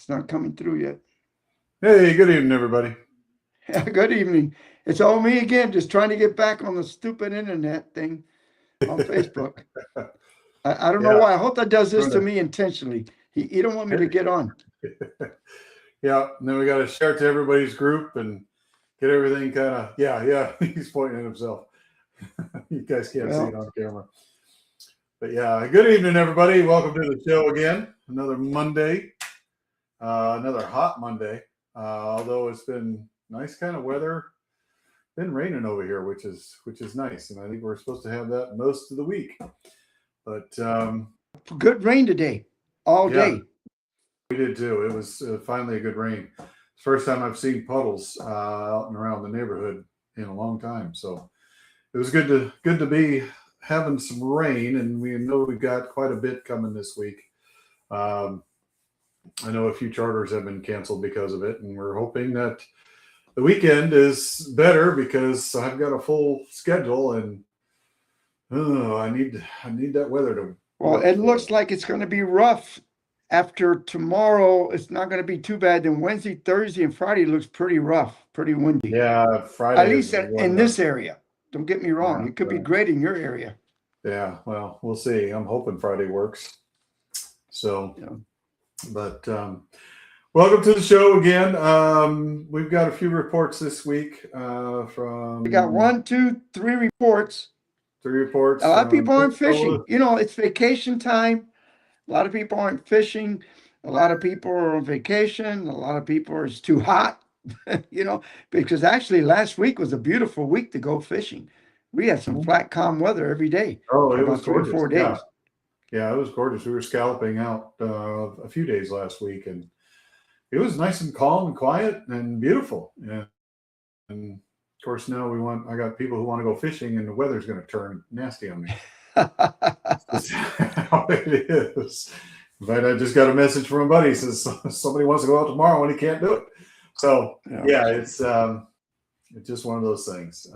It's not coming through yet. Hey, good evening, everybody. Good evening. It's all me again, just trying to get back on the stupid internet thing on Facebook. I don't know Yeah, why. I hope that does this trying to to. me intentionally. He don't want me to get on. Yeah, and then we got to share it to everybody's group and get everything kind of. Yeah. He's pointing at himself. You guys can't see it Well, on camera, but yeah. Good evening, everybody. Welcome to the show again. Another Monday, another hot Monday. Although it's been nice kind of weather. Been raining over here, which is nice, and I think we're supposed to have that most of the week. But good rain today, all yeah, day. we did too. It was finally a good rain. First time I've seen puddles out and around the neighborhood in a long time. So it was good to be having some rain, and we know we've got quite a bit coming this week. Um, I know a few charters have been canceled because of it, and we're hoping that the weekend is better because I've got a full schedule, and I need that weather to Well, work it for looks us. like it's going to be rough after tomorrow. It's not going to be too bad. Then Wednesday, Thursday, and Friday looks pretty rough, pretty windy. Yeah, At Friday least is in one that. this area. Don't get me wrong. Yeah, It could be right. great in your area. Yeah, well, we'll see. I'm hoping Friday works. So, You know, but welcome to the show again. We've got a few reports this week we got from one, two, three reports. three A reports lot of from people aren't Pensacola. fishing. It's vacation time. A lot of people aren't fishing. A lot of people are on vacation. A lot of people are, it's too hot, you know, because actually last week was a beautiful week to go fishing. We had some flat, calm weather every day Oh, for it was about three or gorgeous. four Yeah, days. yeah, it was gorgeous. We were scalloping out a few days last week, and it was nice and calm and quiet and beautiful. And of course, now I got people who want to go fishing, and the weather's going to turn nasty on me. This is how it is. In fact, I just got a message from a buddy. He says somebody wants to go out tomorrow and he can't do it. So Yeah. yeah, it's just one of those things.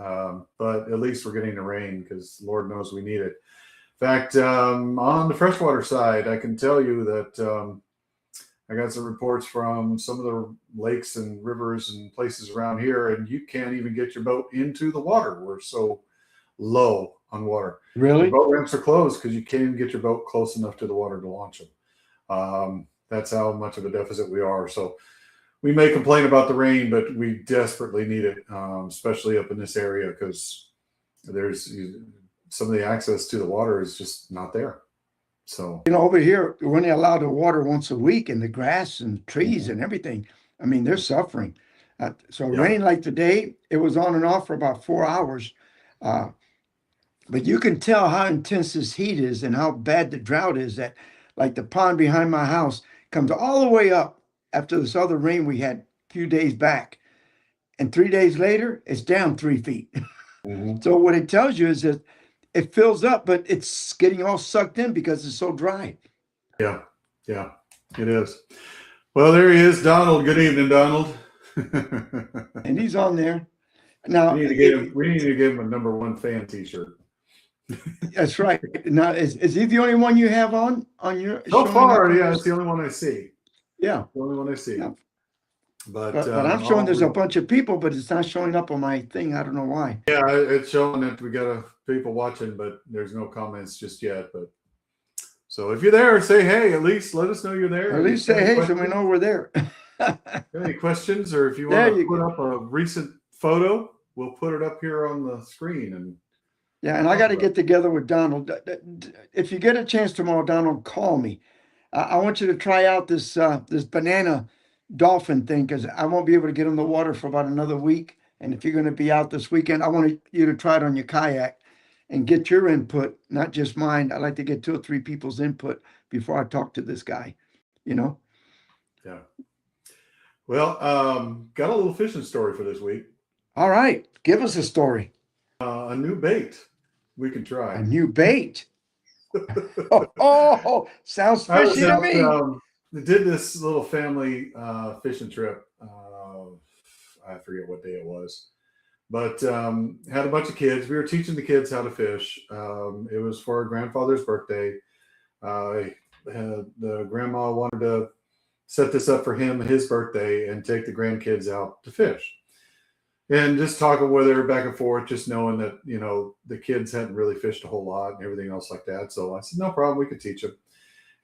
But at least we're getting the rain because Lord knows we need it. In fact, on the freshwater side, I can tell you that I got some reports from some of the lakes and rivers and places around here, and you can't even get your boat into the water. We're so low on water. The Really? boat ramps are closed because you can't even get your boat close enough to the water to launch them. That's how much of a deficit we are. So we may complain about the rain, but we desperately need it, especially up in this area because there's some of the access to the water is just not there. So Over here, we're only allowed to water once a week and the grass and trees mhm. and everything. I mean, they're suffering. So Yeah, rain like today, it was on and off for about 4 hours. Uh, But you can tell how intense this heat is and how bad the drought is that like the pond behind my house comes all the way up after this other rain we had a few days back. And 3 days later, it's down 3 feet. hmm, So what it tells you is that it fills up, but it's getting all sucked in because it's so dry. yeah, yeah, it is. Well, there he is, Donald. Good evening, Donald. we And he's on there. Now, need to get him. We need to give him a number one fan T-shirt. that's right. Now, is he the only one you have on your So showing up far, on yeah, your it's the screen? only one I see. Yeah. The only one I see. Yeah. But But I'm showing there's a bunch of people, but it's not showing up on my thing. I don't know why. yeah, it's showing that we got people watching, but there's no comments just yet. But so if you're there, say hey. At least let us know you're there. At And least if you say have any hey so we questions, know we're there. or if you want There to you put go. up a recent photo, we'll put it up here on the screen and Yeah, and I talk got to about get together with Donald. If you get a chance tomorrow, Donald, call me. I want you to try out this banana dolphin thing because I won't be able to get in the water for about another week. And if you're going to be out this weekend, I want you to try it on your kayak and get your input, not just mine. I like to get two or three people's input before I talk to this guy. You know. it. Yeah. Well, got a little fishing story for this week. All right, give us a story. A new bait we can A try. new bait. Oh, sounds I was fishy to out. me. Did this little family fishing trip. I forget what day it was, but had a bunch of kids. We were teaching the kids how to fish. It was for our grandfather's birthday. The grandma wanted to set this up for him and his birthday and take the grandkids out to fish. And just talking with her back and forth, just knowing that, the kids hadn't really fished a whole lot and everything else like that. So I said, no problem, we could teach them.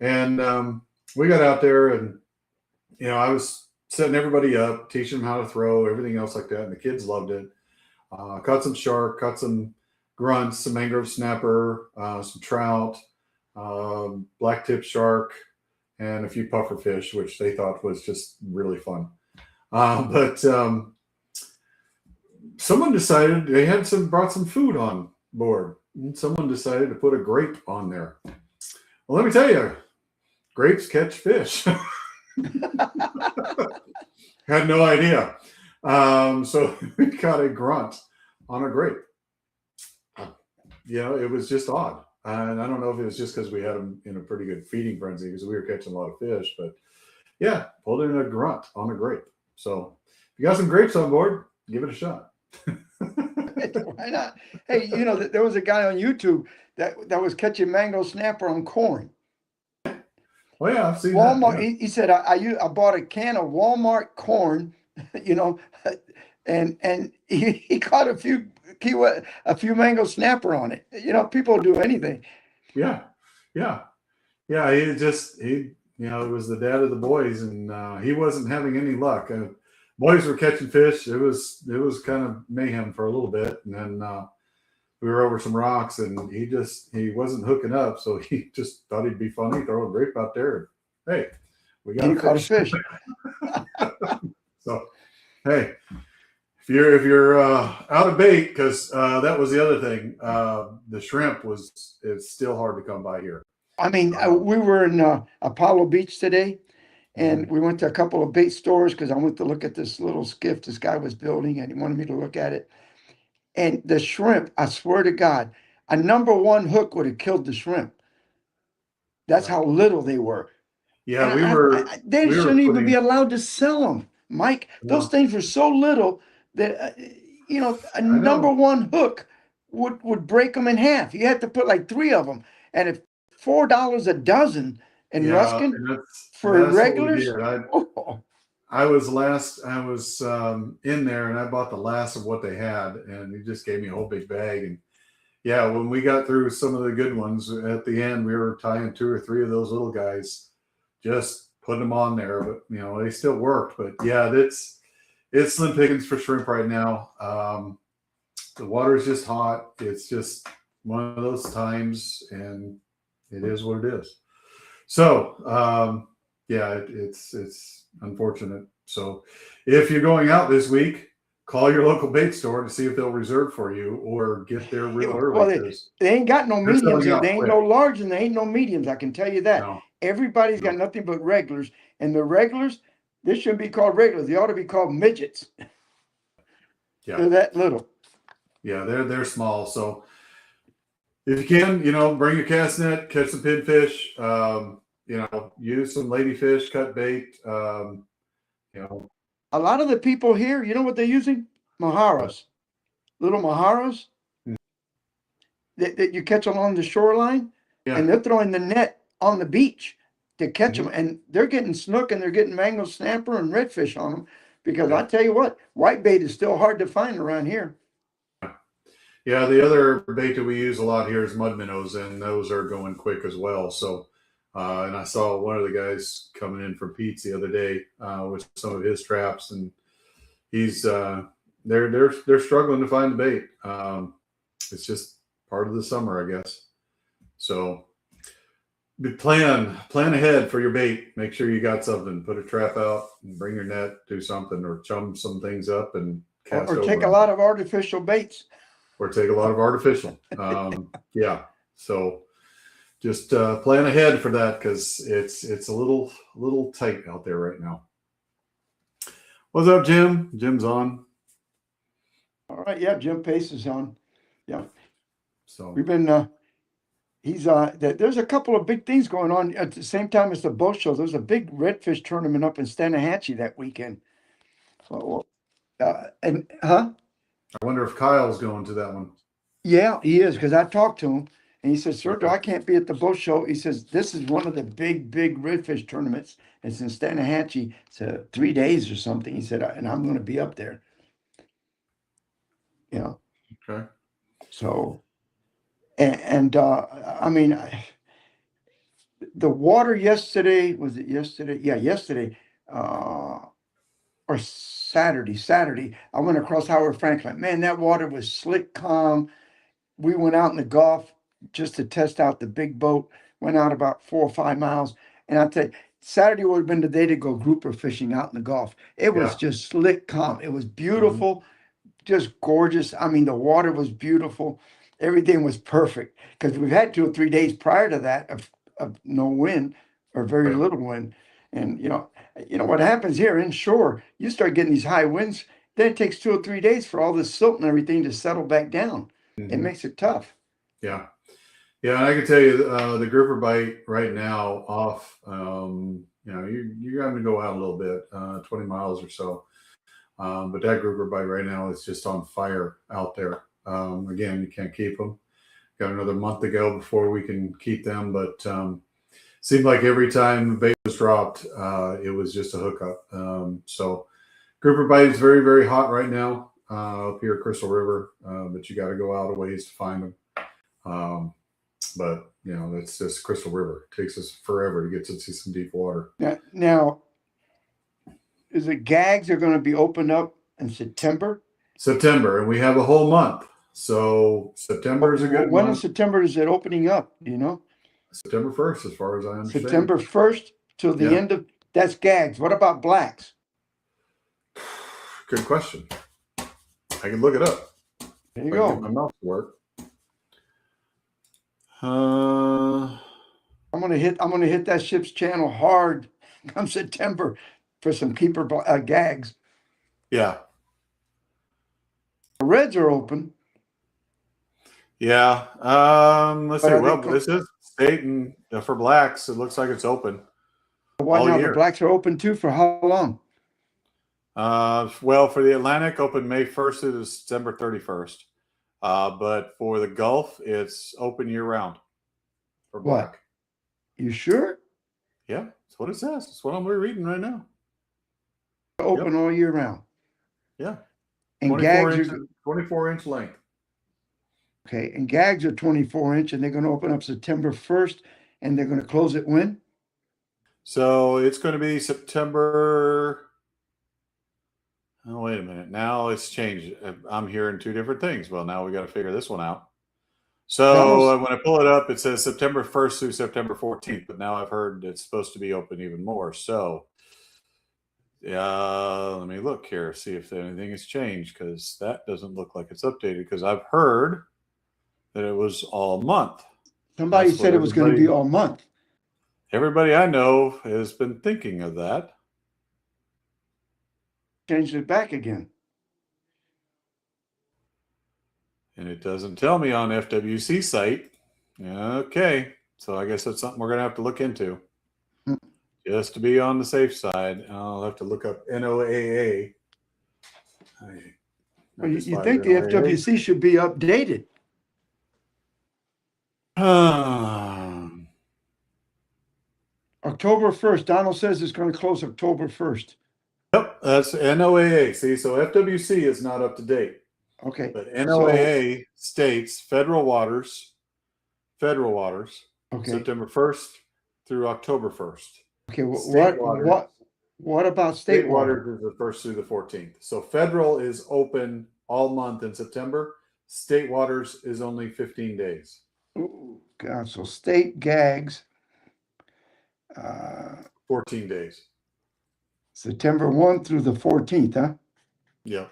And we got out there and, I was setting everybody up, teaching them how to throw, everything else like that. And the kids loved it. Caught some shark, caught some grunts, some mangrove snapper, some trout, black tip shark, and a few puffer fish, which they thought was just really fun. But someone decided they had brought some food on board. And someone decided to put a grape on there. Well, let me tell you, grapes catch fish. Had no idea. So we caught a grunt on a grape. It was just odd. And I don't know if it was just because we had them in a pretty good feeding frenzy because we were catching a lot of fish. But yeah, pulled in a grunt on a grape. So if you got some grapes on board, give it a shot. Why not? Hey, there was a guy on YouTube that was catching mango snapper on corn. Oh yeah, I've seen Walmart. that. Yeah. He said I bought a can of Walmart corn, and he caught a few mango snapper on it. People do anything. Yeah. He it was the dad of the boys, and he wasn't having any luck. Boys were catching fish. It was kind of mayhem for a little bit, and then we were over some rocks, and he wasn't hooking up, so he just thought he'd be funny, throw a grape out there. And, hey, we got a fish. So, hey, if you're out of bait, because that was the other thing, the shrimp it's still hard to come by here. I mean, we were in Apollo Beach today, and we went to a couple of bait stores because I went to look at this little skiff this guy was building, and he wanted me to look at it. And the shrimp, I swear to God, a number one hook would have killed the shrimp. That's how little they were. Yeah, they shouldn't even be allowed to sell them, Mike. Those things were so little that a number one hook would break them in half. You had to put like 3 of them, and if $4 a dozen in Ruskin for regulars. I was in there and I bought the last of what they had, and he just gave me a whole big bag. And yeah, when we got through some of the good ones at the end, we were tying 2 or 3 of those little guys, just putting them on there. But they still worked. But yeah, it's slim pickings for shrimp right now. The water is just hot. It's just one of those times, and it is what it is. So yeah, it's unfortunate. So if you're going out this week, call your local bait store to see if they'll reserve for you, or get there real early. Well, they ain't got no mediums. They ain't no large and they ain't no mediums. I can tell you that. No. Everybody's got nothing but regulars, and the regulars, this shouldn't be called regulars. They ought to be called midgets. Yeah, they're that little. Yeah, they're small. So if you can, bring your cast net, catch some pinfish. Use some ladyfish, cut bait. A lot of the people here, you know what they're using? Maharos, little maharos that you catch along the shoreline, and they're throwing the net on the beach to catch them, and they're getting snook and they're getting mango snapper and redfish on them. Because I tell you what, whitebait is still hard to find around here. Yeah, the other bait that we use a lot here is mud minnows, and those are going quick as well. So, and I saw one of the guys coming in from Pete's the other day with some of his traps, and he's they're struggling to find the bait. It's just part of the summer, I guess. So, plan ahead for your bait. Make sure you got something. Put a trap out and bring your net. Do something, or chum some things up and cast or over take them. a lot of artificial baits. Or take a lot of artificial. Yeah. So just plan ahead for that, because it's a little tight out there right now. What's up, Jim? Jim's on. All right. Yeah, Jim Pace is on. Yeah. So we've been he's there's a couple of big things going on at the same time as the boat show. There's a big redfish tournament up in Stanahatchee that weekend. I wonder if Kyle's going to that one. Yeah, he is, because I talked to him, And he says, Sergio, I can't be at the boat show. He says, this is one of the big redfish tournaments. It's in Stanahatchee. It's 3 days or something. He said, and I'm going to be up there. You know, Okay. so, I mean, the water yesterday, was it yesterday? Yeah, yesterday, or Saturday, I went across Howard Franklin. Man, that water was slick, calm. We went out in the Gulf just to test out the big boat. Went out about 4 or 5 miles, and I tell you, Saturday would have been the day to go grouper fishing out in the Gulf. It was Yeah. just slick, calm. It was beautiful, just gorgeous. I mean, the water was beautiful. Everything was perfect because we've had 2 or 3 days prior to that of no wind or very Right. little wind. And you know what happens here inshore, you start getting these high winds, then it takes 2 or 3 days for all this silt and everything to settle back down. It Mhm. makes it tough. Yeah. Yeah, and I can tell you the grouper bite right now off. You're having to go out a little bit, 20 miles or so. But that grouper bite right now is just on fire out there. Again, you can't keep them. Got another month to go before we can keep them, but seemed like every time the bait was dropped, it was just a hookup. So grouper bite is very, very hot right now up here at Crystal River, but you got to go out a ways to find them. But that's just Crystal River. It takes us forever to get to see some deep water. Now is it gags are going to be opened up in September? September, and we have a whole month. So September is a good When in month. September is it opening up? Do you know? September 1st, as far as I understand. September 1st till the Yeah. end of that's gags. What about blacks? Good question. I can look it up. There you If I can go. get my mouth to work. I'm gonna hit that ship's channel hard come September for some keeper gags. Yeah. The reds are open. Yeah. Let's But see. are they Well, this is state, and for blacks, it looks like it's open. Why all now? year. The blacks are open too for how long? Well, for the Atlantic, open May 1st to December 31st. But for the Gulf, it's open year round for What? black. You sure? Yeah, that's what it says. That's what I'm reading right now. Open all year round. Yeah. And 24 gags inch, are 24-inch length. okay. And gags are 24-inch, and they're going to open up September 1st, and they're going to close it when? So it's going to be September. Oh, wait a minute. Now it's changed. I'm hearing 2 different things. Well, now we got to figure this one out. So when I pull it up, it says September 1st through September 14th. But now I've heard it's supposed to be open even more. So, let me look here, see if anything has changed, because that doesn't look like it's updated. Because I've heard that it was all month. Somebody That's what said it was going to be all month. Everybody I know has been thinking of that. Changed it back again. And it doesn't tell me on FWC site. Okay. So I guess that's something we're going to have to look into. Just to be on the safe side. I'll have to look up NOAA. Well, you think the FWC should be updated. October 1st. Donald says it's going to close October 1st. Yep, that's NOAA. See, so FWC is not up to date. Okay. But NOAA states federal waters, okay. September 1st through October 1st. Okay. What about state waters is the 1st through the 14th. So federal is open all month in September. State waters is only 15 days. Oh, God. So state gags. 14 days. September 1 through the 14th, huh? Yeah.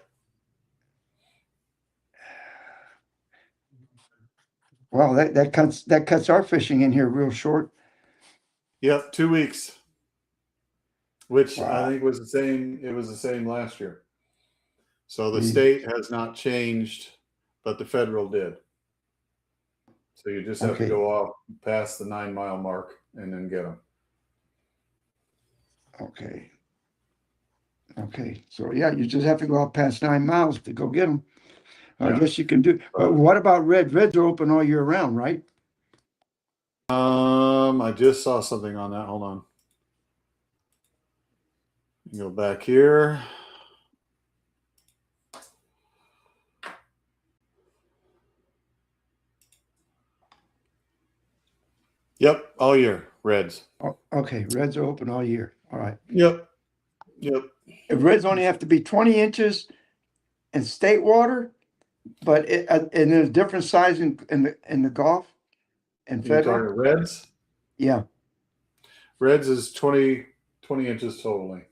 Well, that cuts our fishing in here real short. Yep, 2 weeks. Which Wow. I think was the same. It was the same last year. So the state has not changed, but the federal did. So you just have to go off past the 9-mile mark and then get them. Okay. Okay. So yeah, you just have to go out past 9 miles to go get them. I guess you can do. But what about red? Reds are open all year round, right? I just saw something on that. Hold on. Go back here. Yep, all year, reds. Oh, okay, reds are open all year. All right. Yep. If reds only have to be 20 inches in state water, but and there's different size in the Gulf and You're federal. talking reds? Yeah. Reds is 20 inches total length.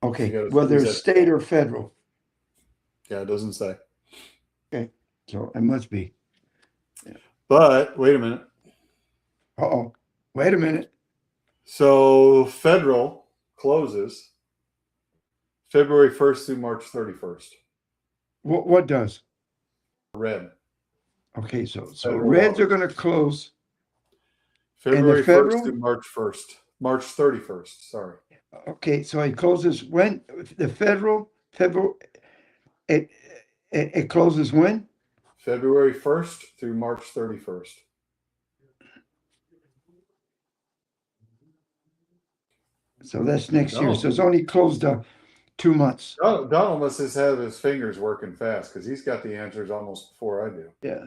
Okay. You gotta Whether squeeze it's that. state or federal. Yeah, it doesn't say. Okay. So it must be. But wait a minute. Uh-oh. Wait a minute. So federal closes February 1st through March 31st. What does? Red. Okay, so Federal reds water. are going to close. February 1st federal? through March 1st. March 31st. Sorry. Okay, so it closes when? The federal it closes when? February 1st through March 31st. So that's next year. No. So it's only closed 2 months. Donald must just have his fingers working fast because he's got the answers almost before I do. Yeah.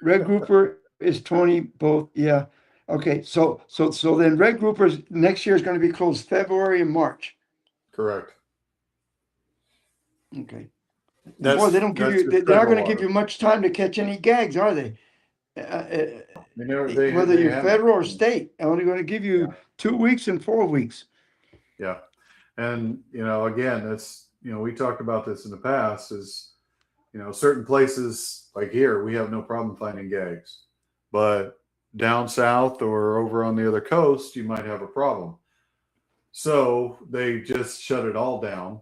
Red grouper is 20 both. Yeah. Okay. So then red groupers next year is going to be closed February and March. Correct. Okay. That's, Boy, they don't give you. They're not going to give you much time to catch any gags, are they? Whether you're federal or state, they're only going to give you 2 weeks and 4 weeks. Yeah. And, again, that's, we talked about this in the past is, certain places like here, we have no problem finding gags, but down south or over on the other coast, you might have a problem. So they just shut it all down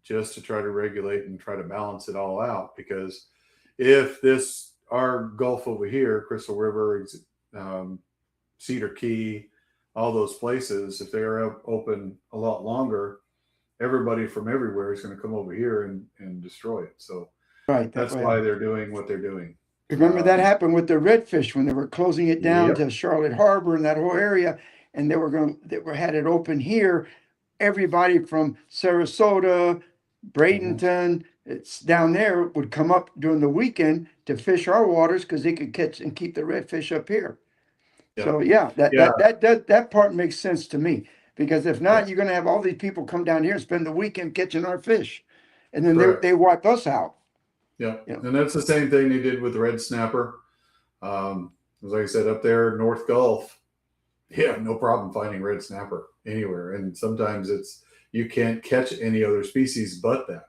just to try to regulate and try to balance it all out. Because if our Gulf over here, Crystal River, Cedar Key, all those places, if they are open a lot longer, everybody from everywhere is going to come over here and destroy it. So right, that's why they're doing what they're doing. Remember that happened with the redfish when they were closing it down Yep. to Charlotte Harbor and that whole area, and they had it open here. Everybody from Sarasota, Bradenton, it's down there would come up during the weekend to fish our waters because they could catch and keep the redfish up here. Yep. So yeah, that part makes sense to me, because if not, you're going to have all these people come down here and spend the weekend catching our fish, and then they wipe us out. Yeah. And that's the same thing they did with the red snapper. As I said, up there, North Gulf, no problem finding red snapper anywhere. And sometimes you can't catch any other species but that.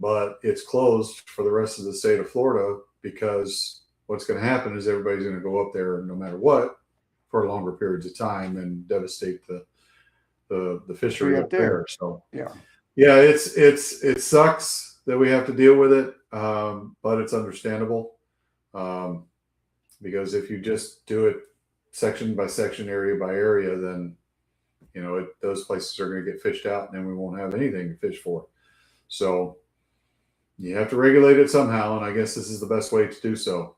But it's closed for the rest of the state of Florida because what's going to happen is everybody's going to go up there no matter what for longer periods of time and devastate the fishery up there. So it sucks that we have to deal with it, but it's understandable, because if you just do it section by section, area by area, then those places are going to get fished out, and then we won't have anything to fish for. So you have to regulate it somehow, and I guess this is the best way to do so.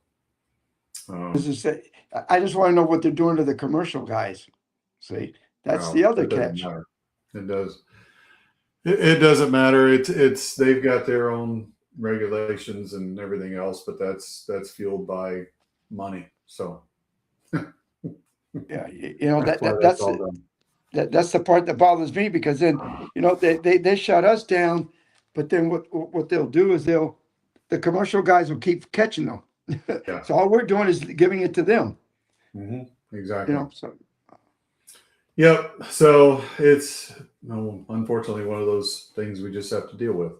I just want to know what they're doing to the commercial guys. See, that's the other catch. It does. It doesn't matter. It's they've got their own regulations and everything else, but that's fueled by money. So yeah, that's the part that bothers me, because then they shut us down, but then what they'll do is the commercial guys will keep catching them. Yeah. So all we're doing is giving it to them. Mm-hmm. Exactly. So. Yep. So it's unfortunately one of those things we just have to deal with.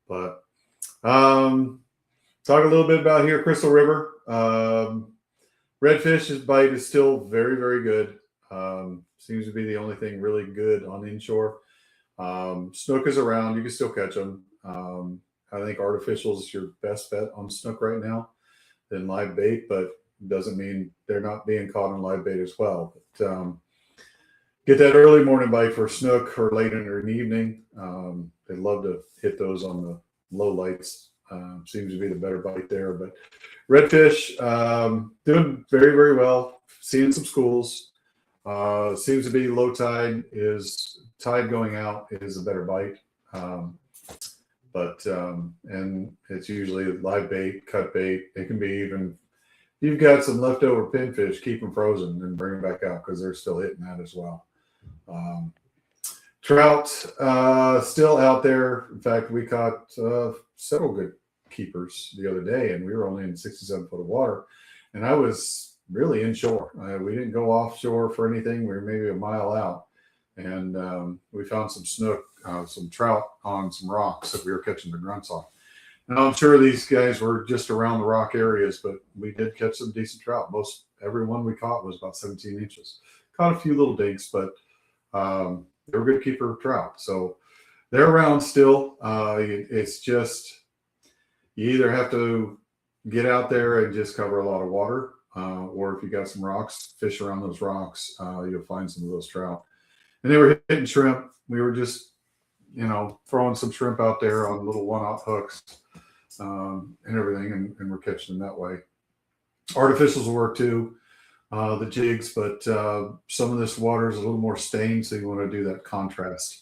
But talk a little bit about here, Crystal River. Redfish bite is still very, very good. Seems to be the only thing really good on inshore. Snook is around. You can still catch them. I think artificial is your best bet on snook right now than live bait, but it doesn't mean they're not being caught on live bait as well. But, get that early morning bite for snook or late in the evening. They love to hit those on the low lights Seems to be the better bite there. But redfish doing very, very well. Seeing some schools. Seems to be low tide is tide going out is a better bite. And it's usually live bait, cut bait. It can be even, you've got some leftover pinfish, keep them frozen and bring them back out because they're still hitting that as well. Trout still out there. In fact, we caught several good keepers the other day, and we were only in 67 foot of water, and I was really inshore. We didn't go offshore for anything. We were maybe a mile out, and we found some snook, some trout on some rocks that we were catching the grunts on. And I'm sure these guys were just around the rock areas, but we did catch some decent trout. Most every one we caught was about 17 inches. Caught a few little dinks, but they were good keeper trout. So they're around still. It's just, you either have to get out there and just cover a lot of water, or if you got some rocks, fish around those rocks, you'll find some of those trout. And they were hitting shrimp. We were just, throwing some shrimp out there on little one-off hooks and everything, and we're catching them that way. Artificials will work too, the jigs, but some of this water is a little more stained, so you want to do that contrast.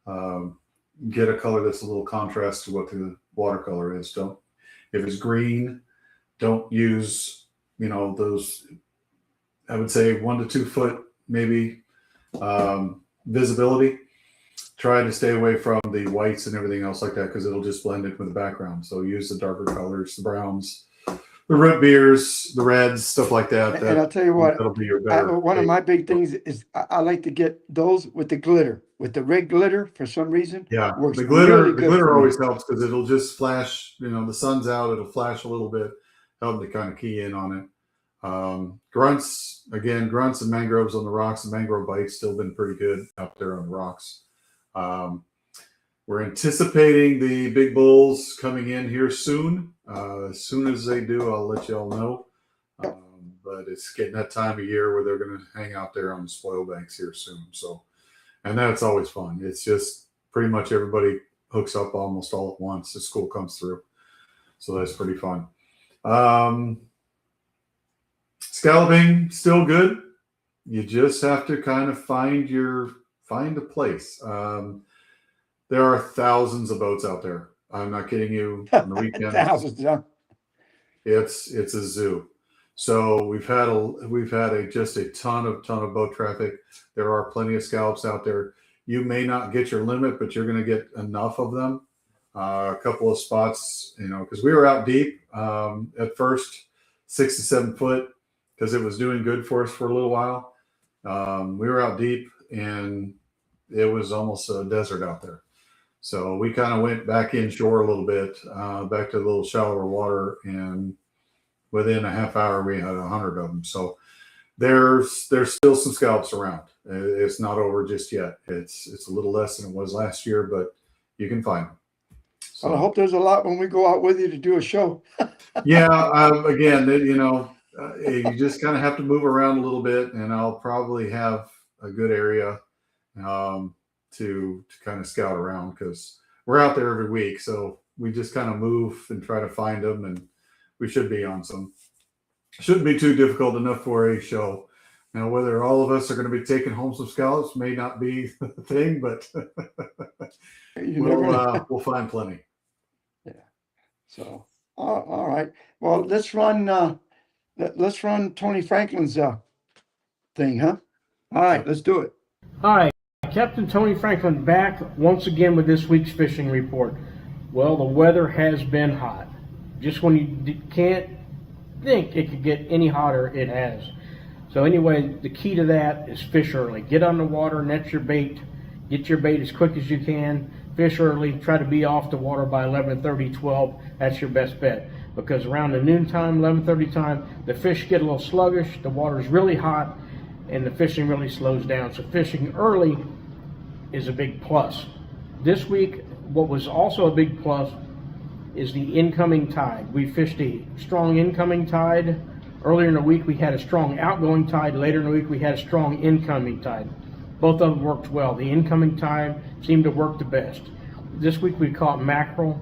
Get a color that's a little contrast to what the watercolor is. If it's green, don't use, those, I would say 1 to 2 foot maybe visibility. Try to stay away from the whites and everything else like that, because it'll just blend it with the background. So use the darker colors, the browns, the root beers, the reds, stuff like that. And I'll tell you what, that'll be your better. one of my big things is I like to get those with the glitter, with the red glitter for some reason. Yeah, works the glitter, really the good glitter for me. always helps because it'll just flash. The sun's out, it'll flash a little bit, help to kind of key in on it. Grunts and mangroves on the rocks. The mangrove bite's still been pretty good up there on the rocks. We're anticipating the big bulls coming in here soon. As soon as they do, I'll let y'all know. But it's getting that time of year where they're going to hang out there on the spoil banks here soon. So, and that's always fun. It's just pretty much everybody hooks up almost all at once. The school comes through. So that's pretty fun. Scalloping, still good. You just have to kind of find a place. There are thousands of boats out there. I'm not kidding you. On the weekend, Thousands, yeah. it's a zoo. So we've had just a ton of boat traffic. There are plenty of scallops out there. You may not get your limit, but you're going to get enough of them. A couple of spots, because we were out deep at first, 6 to 7 foot, because it was doing good for us for a little while. We were out deep, and it was almost a desert out there. So we kind of went back inshore a little bit, back to a little shallower water, and within a half hour we had 100 of them. So there's still some scallops around. It's not over just yet. It's a little less than it was last year, but you can find them. So, Well, I hope there's a lot when we go out with you to do a show. yeah. Again, you just kind of have to move around a little bit, and I'll probably have a good area to kind of scout around, because we're out there every week. So we just kind of move and try to find them, and we should be on some. Shouldn't be too difficult enough for a show. Now, whether all of us are going to be taking home some scallops may not be the thing, but we'll find plenty. Yeah. So, all right. Well, let's run Tony Franklin's thing, huh? All right, let's do it. Hi, Captain Tony Franklin back once again with this week's fishing report. Well, the weather has been hot. Just when you can't think it could get any hotter, it has. So anyway, the key to that is fish early. Get on the water, net your bait, get your bait as quick as you can, fish early, try to be off the water by 11:30, 12. That's your best bet. Because around the noontime, 11:30 time, the fish get a little sluggish, the water's really hot, and the fishing really slows down. So fishing early is a big plus. This week, what was also a big plus is the incoming tide. We fished a strong incoming tide. Earlier in the week, we had a strong outgoing tide. Later in the week, we had a strong incoming tide. Both of them worked well. The incoming tide seemed to work the best. This week, we caught mackerel,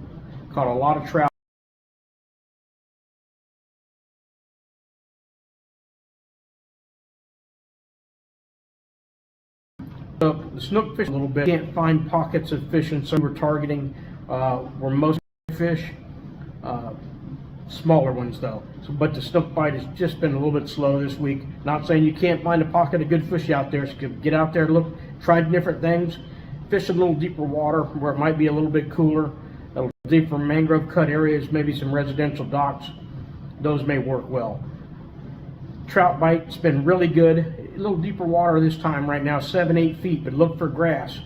caught a lot of trout. the snook fish a little bit. Can't find pockets of fish, and so we're targeting where most fish. Smaller ones though. So, but the snook bite has just been a little bit slow this week. Not saying you can't find a pocket of good fish out there. So get out there, look, try different things. Fish a little deeper water where it might be a little bit cooler. A little deeper mangrove cut areas, maybe some residential docks. Those may work well. Trout bite's been really good. A little deeper water this time right now, 7-8 feet, but look for grass.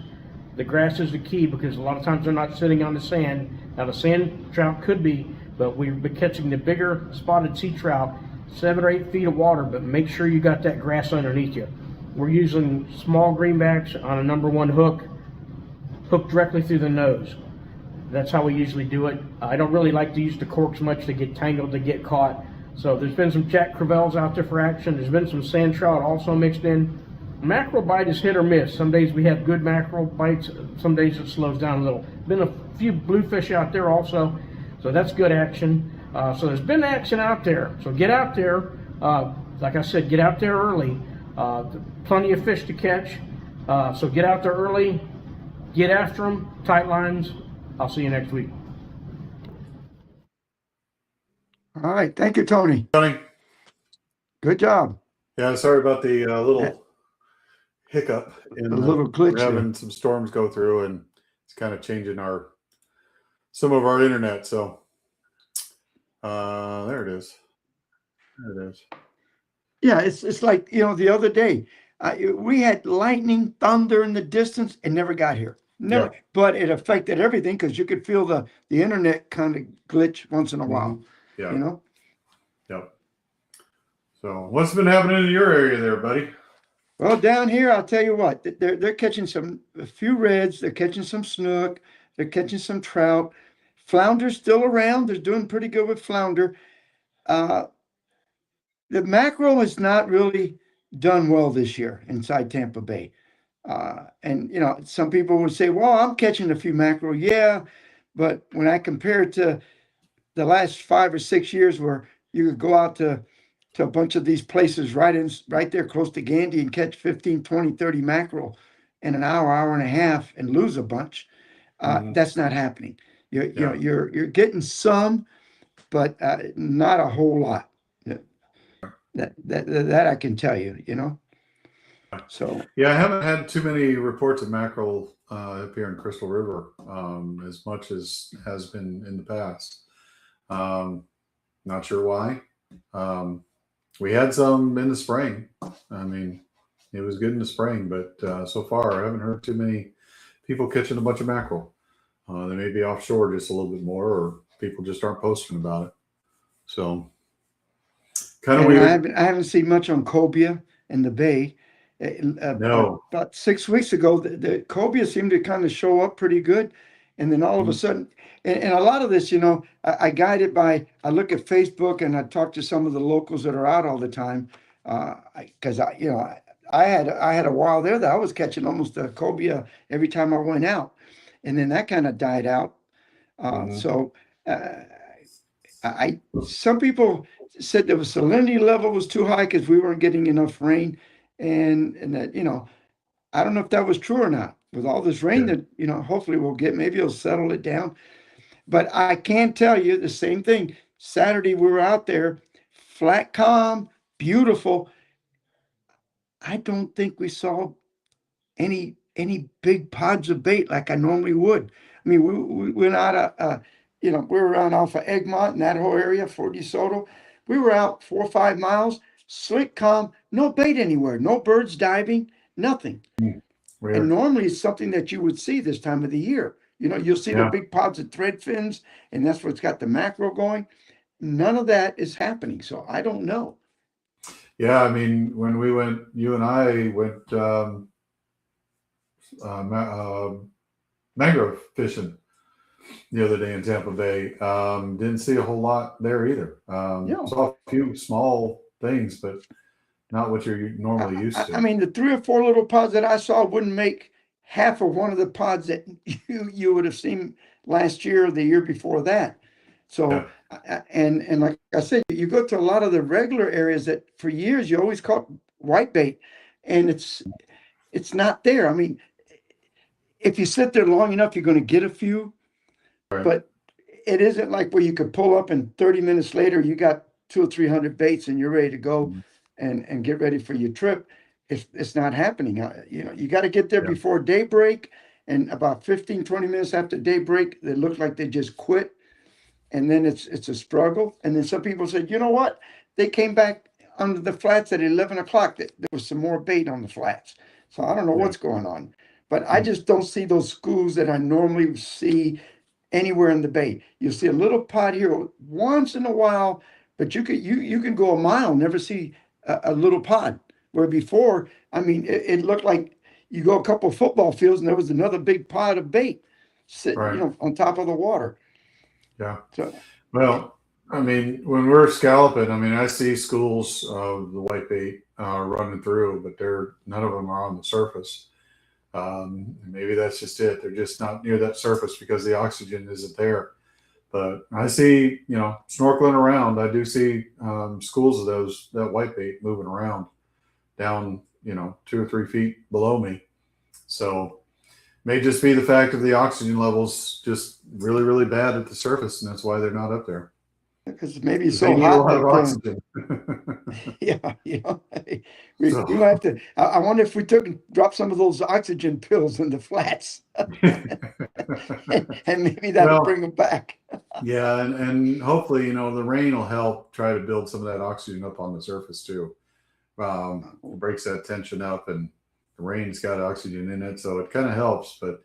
The grass is the key because a lot of times they're not sitting on the sand. Now the sand trout could be, but we've been catching the bigger spotted sea trout, 7 or 8 feet of water, but make sure you got that grass underneath you. We're using small greenbacks on a #1 hook, hooked directly through the nose. That's how we usually do it. I don't really like to use the corks much to get tangled, to get caught. So there's been some Jack Crevalles out there for action. There's been some sand trout also mixed in. Mackerel bite is hit or miss. Some days we have good mackerel bites, some days it slows down a little. Been a few bluefish out there also, so that's good action. So there's been action out there. So get out there. Like I said, get out there early. Plenty of fish to catch. So get out there early. Get after them. Tight lines. I'll see you next week. All right. Thank you, Tony. Tony? Good job. Yeah, sorry about the little hiccup. A little glitch We're there. having some storms go through, and it's kind of changing some of our internet. So there it is. There it is. Yeah, it's like, the other day, we had lightning, thunder in the distance, and never got here. Never, Yeah. but it affected everything because you could feel the internet kind of glitch once in a while. Yeah. Yep. So what's been happening in your area there, buddy? Well, down here, I'll tell you what, they're catching a few reds, they're catching some snook, they're catching some trout. Flounder's still around. They're doing pretty good with flounder. The mackerel has not really done well this year inside Tampa Bay. And some people would say, well, I'm catching a few mackerel. Yeah, but when I compare it to the last 5 or 6 years where you could go out to a bunch of these places right there close to Gandy and catch 15, 20, 30 mackerel in an hour and a half and lose a bunch. That's not happening. You're getting some, but not a whole lot. That I can tell you, So Yeah, I haven't had too many reports of mackerel up here in Crystal River, as much as has been in the past. Not sure why. We had some in the spring. I mean, it was good in the spring, but so far I haven't heard too many people catching a bunch of mackerel. They may be offshore just a little bit more, or people just aren't posting about it. So kind of weird. I haven't seen much on cobia in the bay. No. About 6 weeks ago, the cobia seemed to kind of show up pretty good. And then all of a sudden, and a lot of this, I guide it by, I look at Facebook and I talk to some of the locals that are out all the time. Because I had a while there that I was catching almost a cobia every time I went out. And then that kind of died out. So some people said the salinity level was too high because we weren't getting enough rain. And that, I don't know if that was true or not. With all this rain that, hopefully we'll get, maybe it'll settle it down. But I can tell you the same thing. Saturday we were out there, flat, calm, beautiful. I don't think we saw any big pods of bait like I normally would. I mean, we went out, we were around off of Egmont and that whole area, Fort DeSoto. We were out 4 or 5 miles, slick, calm, no bait anywhere, no birds diving, nothing. Weird. And normally it's something that you would see this time of the year. You'll see the big pods of thread fins, and that's what's got the mackerel going. None of that is happening. So I don't know. Yeah, I mean, when we went, you and I went mangrove fishing the other day in Tampa Bay. Didn't see a whole lot there either. Saw a few small things, but not what you're normally used to. I mean, the 3 or 4 little pods that I saw wouldn't make half of one of the pods that you would have seen last year or the year before that. So, and like I said, you go to a lot of the regular areas that for years you always caught whitebait, and it's not there. I mean, if you sit there long enough, you're going to get a few, Right. but it isn't like where you could pull up and 30 minutes later, you got 200 or 300 baits and you're ready to go Mhm. and get ready for your trip. It's not happening. You know, you got to get there Yeah. before daybreak, and about 15, 20 minutes after daybreak, they look like they just quit. And then it's a struggle. And then some people said, you know what? They came back under the flats at 11 o'clock. There was some more bait on the flats. So I don't know Yeah. what's going on. But I Mm. just don't see those schools that I normally see anywhere in the bay. You'll see a little pot here once in a while, but you can go a mile, never see a little pod. Where before, I mean, it looked like you go a couple of football fields and there was another big pod of bait sitting, Right. you know, on top of the water. Yeah. So Well, I mean, when we're scalloping, I mean, I see schools of the whitebait running through, but none of them are on the surface. And maybe that's just it. They're just not near that surface because the oxygen isn't there. But I see, you know, snorkeling around. I do see schools of that whitebait moving around down, you know, 2 or 3 feet below me. So may just be the fact of the oxygen levels just really, really bad at the surface, and that's why they're not up there. because maybe it's They so need a hot lot of that oxygen. yeah, you know, we So, might have to. I wonder if we took and dropped some of those oxygen pills in the flats, and maybe that'll well, bring them back. yeah, and hopefully, you know, the rain will help try to build some of that oxygen up on the surface too. It breaks that tension up, and the rain's got oxygen in it, so it kind of helps. But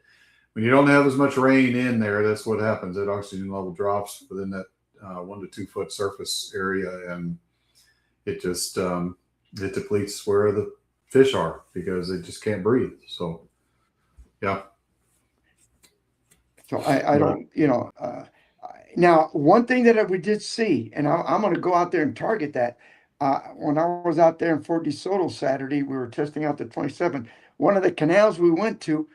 when you don't have as much rain in there, that's what happens. That oxygen level drops within that 1 to 2 foot surface area, and it just it depletes where the fish are because they just can't breathe. So, yeah. So I Right. don't, you know. Now, one thing that we did see, and I'm going to go out there and target that. When I was out there in Fort DeSoto Saturday, we were testing out the 27. One of the canals we went to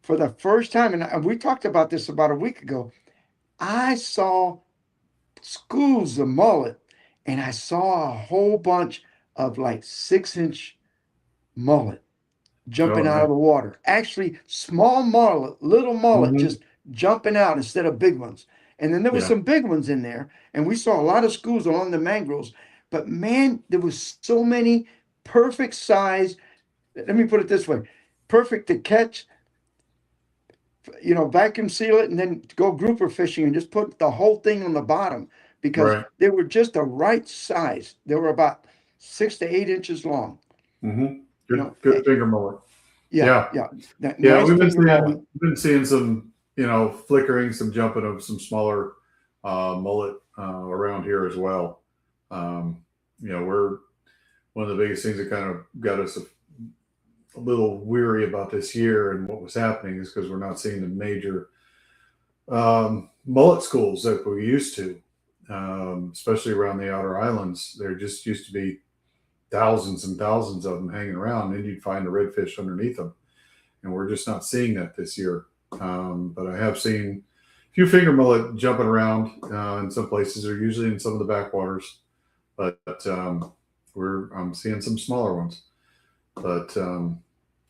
for the first time, and we talked about this about a week ago. I saw schools of mullet, and I saw a whole bunch of like 6-inch mullet jumping Oh, out yeah. of the water. Actually, small mullet, little mullet, Mhm. just jumping out instead of big ones. And then there was Yeah. some big ones in there, and we saw a lot of schools along the mangroves. But man, there was so many perfect size. Let me put it this way: perfect to catch. You know, vacuum seal it and then go grouper fishing and just put the whole thing on the bottom because Right. they were just the right size. They were about 6 to 8 inches long. Mm-hmm. You Good, know, good finger mullet. yeah, Yeah. yeah, Yeah, nice finger mullet. we've been seeing some, you know, flickering, some jumping of some smaller mullet around here as well. You know, we're one of the biggest things that kind of got us a little weary about this year and what was happening is because we're not seeing the major mullet schools that we used to, especially around the outer islands. There just used to be thousands and thousands of them hanging around, and you'd find a redfish underneath them. And we're just not seeing that this year. But I have seen a few finger mullet jumping around in some places. They're usually in some of the backwaters, but I'm seeing some smaller ones. But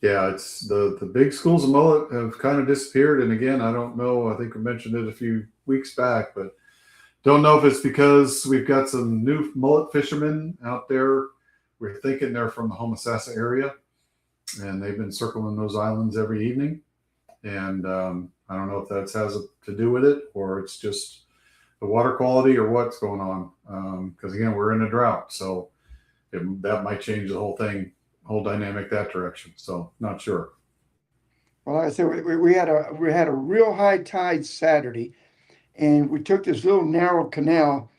yeah, it's the big schools of mullet have kind of disappeared. And again, I don't know. I think we mentioned it a few weeks back, but don't know if it's because we've got some new mullet fishermen out there. We're thinking they're from the Homosassa area, and they've been circling those islands every evening. And I don't know if that has to do with it or it's just the water quality or what's going on. Because again, we're in a drought, so that might change the whole thing, whole dynamic that direction. So not sure. Well, like I said, we had a real high tide Saturday, and we took this little narrow canal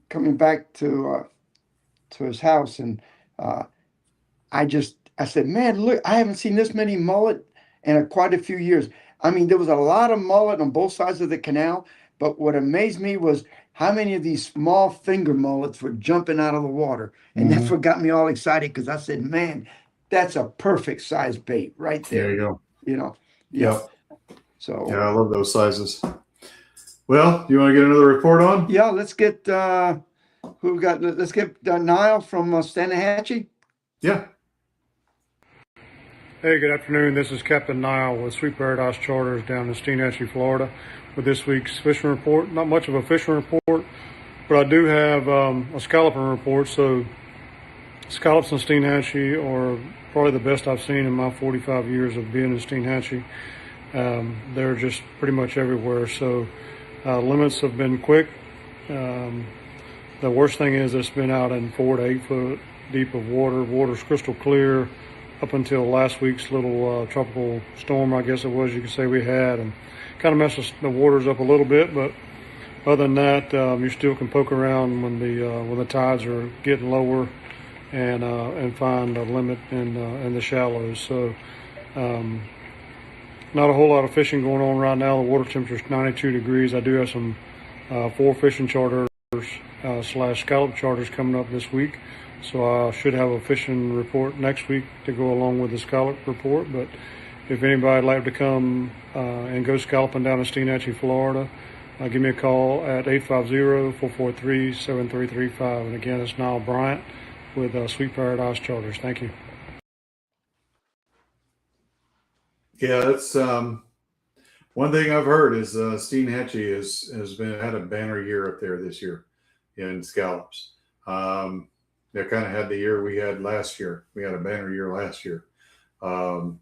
coming back to his house, and uh, I said, man, look, I haven't seen this many mullet in quite a few years. I mean, there was a lot of mullet on both sides of the canal, but what amazed me was how many of these small finger mullets were jumping out of the water. And that's Mhm. what got me all excited because I said, man, that's a perfect size bait right There you there. go. You know, yeah. Yep. So Yeah, I love those sizes. Well, do you want to get another report on? yeah, let's get who we got. Let's get Niall from Stanahatchee. Yeah. Hey, good afternoon. This is Captain Nile with Sweet Paradise Charters down in Steenhatchee, Florida, with this week's fishing report. Not much of a fishing report, but I do have a scalloping report. So scallops in Steenhatchee are probably the best I've seen in my 45 years of being in Steenhatchee. They're just pretty much everywhere. So limits have been quick. The worst thing is it's been out in 4 to 8 foot deep of water. Water's crystal clear up until last week's little tropical storm, I guess it was, you could say we had, and kind of messes the waters up a little bit. But other than that, you still can poke around when the tides are getting lower, and find a limit in the shallows. So not a whole lot of fishing going on right now. The water temperature is 92 degrees. I do have some 4 fishing charters slash scallop charters coming up this week. So I should have a fishing report next week to go along with the scallop report. But if anybody'd like to come and go scalloping down in Steenhatchee, Florida, give me a call at 850-443-7335. And again, it's Niall Bryant with Sweet Paradise Charters. Thank you. Yeah, that's one thing I've heard is Steenhatchee has had a banner year up there this year in scallops. They kind of had the year we had last year. We had a banner year last year. And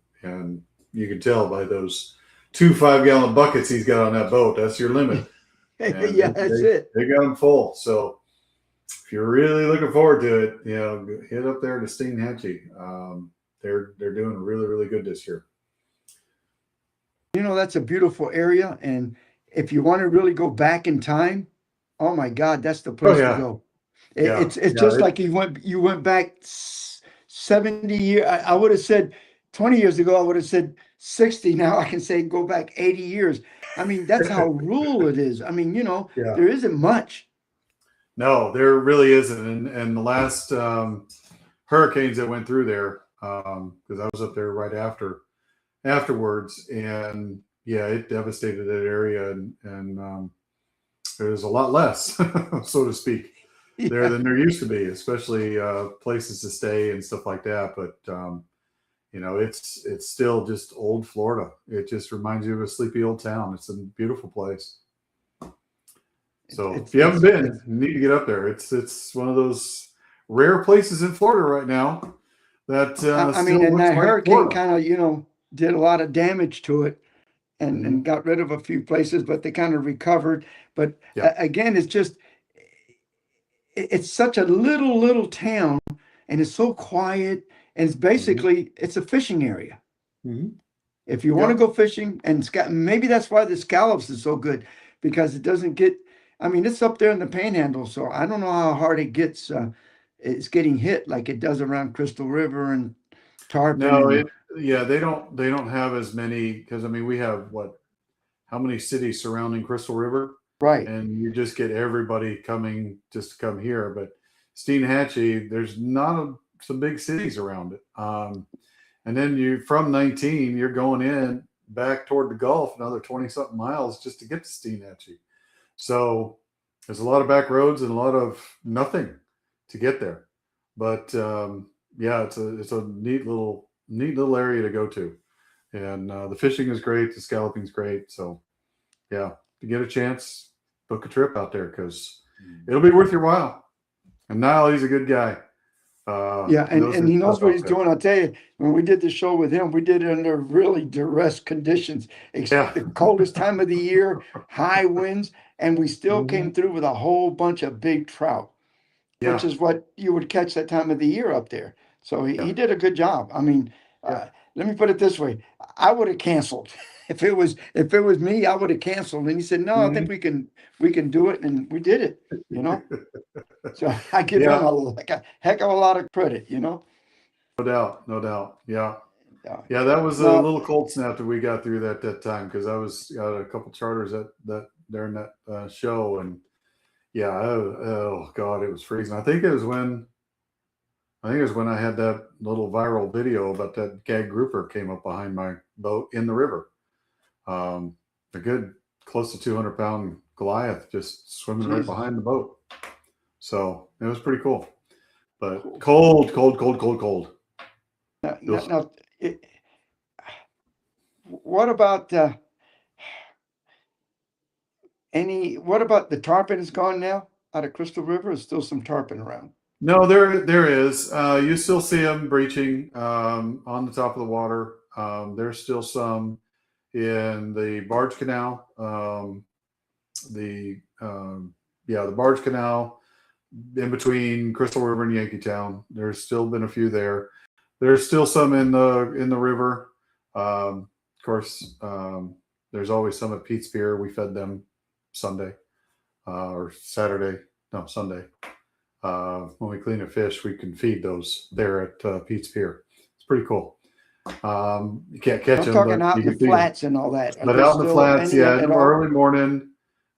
you can tell by those 2 5-gallon buckets he's got on that boat. That's your limit. Yeah, that's it. They got them full. So if you're really looking forward to it, hit up there to Steenhatchee. They're doing really, really good this year. That's a beautiful area. And if you want to really go back in time, oh my God, that's the place to go. It's just like you went back 70 years. I would have said 20 years ago, I would have said 60. Now I can say go back 80 years. I mean, that's how rural it is. I mean, there isn't much. No, there really isn't. And the last hurricanes that went through there, because I was up there right afterwards, and it devastated that area, and there's a lot less, so to speak, there than there used to be, especially places to stay and stuff like that. But it's still just old Florida. It just reminds you of a sleepy old town. It's a beautiful place. So if you haven't been, you need to get up there. It's one of those rare places in Florida right now that and that hurricane kind of did a lot of damage to it, and got rid of a few places, but they kind of recovered. But again, it's such a little town, and it's so quiet, and it's basically it's a fishing area. If you want to go fishing, and maybe that's why the scallops is so good, because it doesn't get. I mean, it's up there in the Panhandle, so I don't know how hard it gets. It's getting hit like it does around Crystal River and Tarpon. No, they don't have as many, because we have how many cities surrounding Crystal River? Right. And you just get everybody coming just to come here. But Steenhatchee, there's not some big cities around it. And then from 19, you're going in back toward the Gulf, another 20-something miles just to get to Steenhatchee. So there's a lot of back roads and a lot of nothing to get there. But it's a neat little area to go to. And the fishing is great. The scalloping is great. So if you get a chance, book a trip out there, because it'll be worth your while. And Niall, he's a good guy. And he knows what he's doing. I'll tell you, when we did the show with him, we did it under really duress conditions. The coldest time of the year, high winds, and we still came through with a whole bunch of big trout, which is what you would catch that time of the year up there. So he did a good job. I mean, let me put it this way: I would have canceled if it was me. I would have canceled. And he said, "No, I think we can do it," and we did it. So I give him a heck of a lot of credit. No doubt. Yeah, that was a little cold snap that we got through that time, because I was got a couple charters that during that show, and oh God, it was freezing. I think it was when I had that little viral video about that gag grouper came up behind my boat in the river. A good close to 200-pound Goliath just swimming right behind the boat. So it was pretty cool, but cold. what about what about the tarpon is gone now out of Crystal River? Is still some tarpon around? No, there is. You still see them breaching on the top of the water. There's still some in the barge canal. The the barge canal in between Crystal River and Yankeetown. There's still been a few there. There's still some in the river. Of course, there's always some at Pete's Pier. We fed them Sunday or Saturday. No, Sunday. When we clean a fish, we can feed those there at Pete's Pier. It's pretty cool. You can't catch I'm them. talking but out you in can the feed 'em. flats and all that. Are But there out in the still flats, any yeah, at in the all? early morning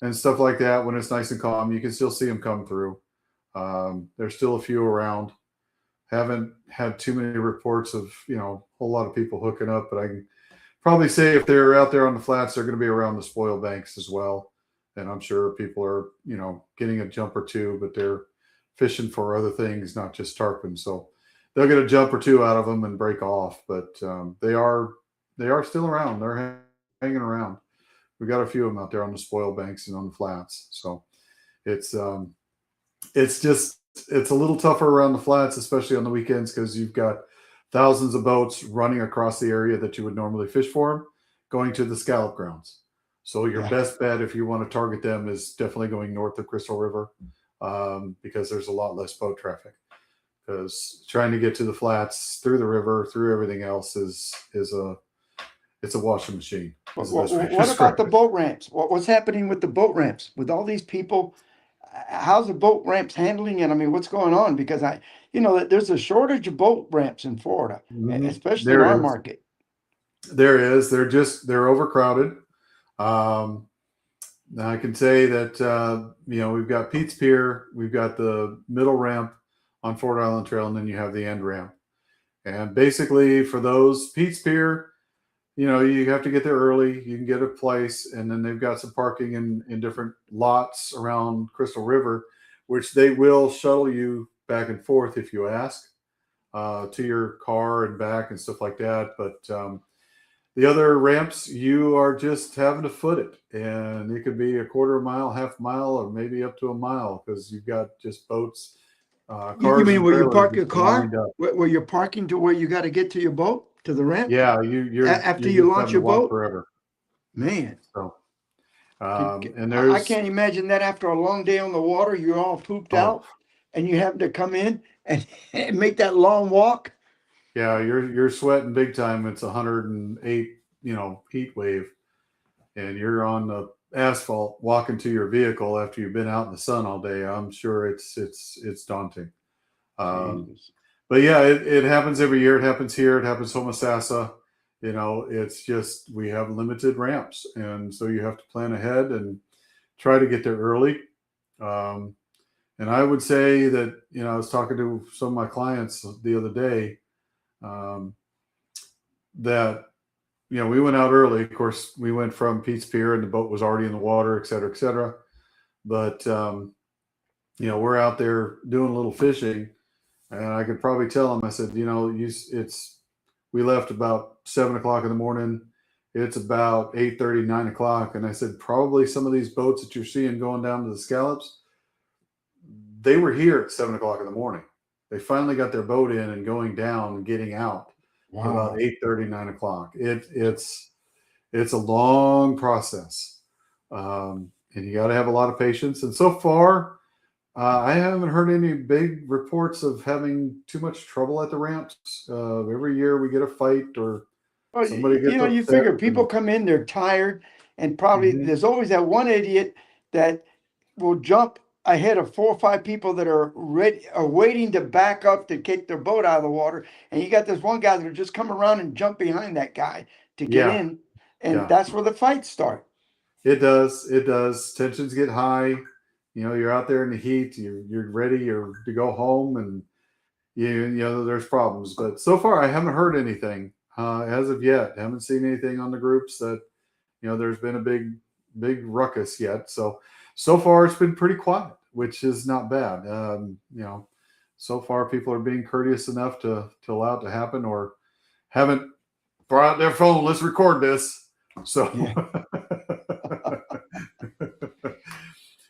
and stuff like that, when it's nice and calm, you can still see them come through. There's still a few around. Haven't had too many reports of, a whole lot of people hooking up, but I can probably say if they're out there on the flats, they're going to be around the spoil banks as well. And I'm sure people are, getting a jump or two, but they're fishing for other things, not just tarpon. So they'll get a jump or two out of them and break off. But they are still around. They're hanging around. We got a few of them out there on the spoil banks and on the flats. So it's a little tougher around the flats, especially on the weekends, because you've got thousands of boats running across the area that you would normally fish for them, going to the scallop grounds. So your best bet, if you want to target them, is definitely going north of Crystal River, because there's a lot less boat traffic. Because trying to get to the flats through the river, through everything else it's a washing machine. What about the boat ramps? What's happening with the boat ramps? With all these people, how's the boat ramps handling it? I mean, what's going on? Because there's a shortage of boat ramps in Florida, especially in our market. There is. They're overcrowded. Now I can say that we've got Pete's Pier, we've got the middle ramp on Fort Island Trail, and then you have the end ramp. And basically, for those Pete's Pier, you have to get there early. You can get a place, and then they've got some parking in different lots around Crystal River, which they will shuttle you back and forth if you ask, to your car and back and stuff like that. But the other ramps, you are just having to foot it, and it could be a quarter mile, half mile, or maybe up to a mile, because you've got just boats. Cars. You mean where you park your car? lined up. Where you're parking to where you got to get to your boat, to the ramp? Yeah, you're After you're you just launch having your to walk boat? forever. Man, So, I and there's can't imagine that after a long day on the water, you're all pooped out, and you have to come in and make that long walk. Yeah, you're sweating big time. It's 108, heat wave, and you're on the asphalt walking to your vehicle after you've been out in the sun all day. I'm sure it's daunting. But yeah, it happens every year. It happens here. It happens Homosassa. It's just we have limited ramps, and so you have to plan ahead and try to get there early. And I would say that I was talking to some of my clients the other day, that we went out early. Of course, we went from Pete's Pier, and the boat was already in the water, et cetera, et cetera. But we're out there doing a little fishing. And I could probably tell them, I said, we left about 7 o'clock in the morning. It's about 8:30, 9 o'clock. And I said, probably some of these boats that you're seeing going down to the scallops, they were here at 7 o'clock in the morning. They finally got their boat in and going down and getting out about 8:30, 9 o'clock. It's a long process. And you got to have a lot of patience. And so far, I haven't heard any big reports of having too much trouble at the ramps. Every year we get a fight or somebody gets you upset figure people come in, they're tired, and probably there's always that one idiot that will jump ahead of 4 or 5 people that are waiting to back up to take their boat out of the water. And you got this one guy that'll just come around and jump behind that guy to get in. And that's where the fights start. It does. Tensions get high. You're out there in the heat. You're ready to go home, and there's problems. But so far, I haven't heard anything as of yet. I haven't seen anything on the groups that there's been a big ruckus yet. So far it's been pretty quiet, which is not bad. So far people are being courteous enough to allow it to happen, or haven't brought out their phone. Let's record this. So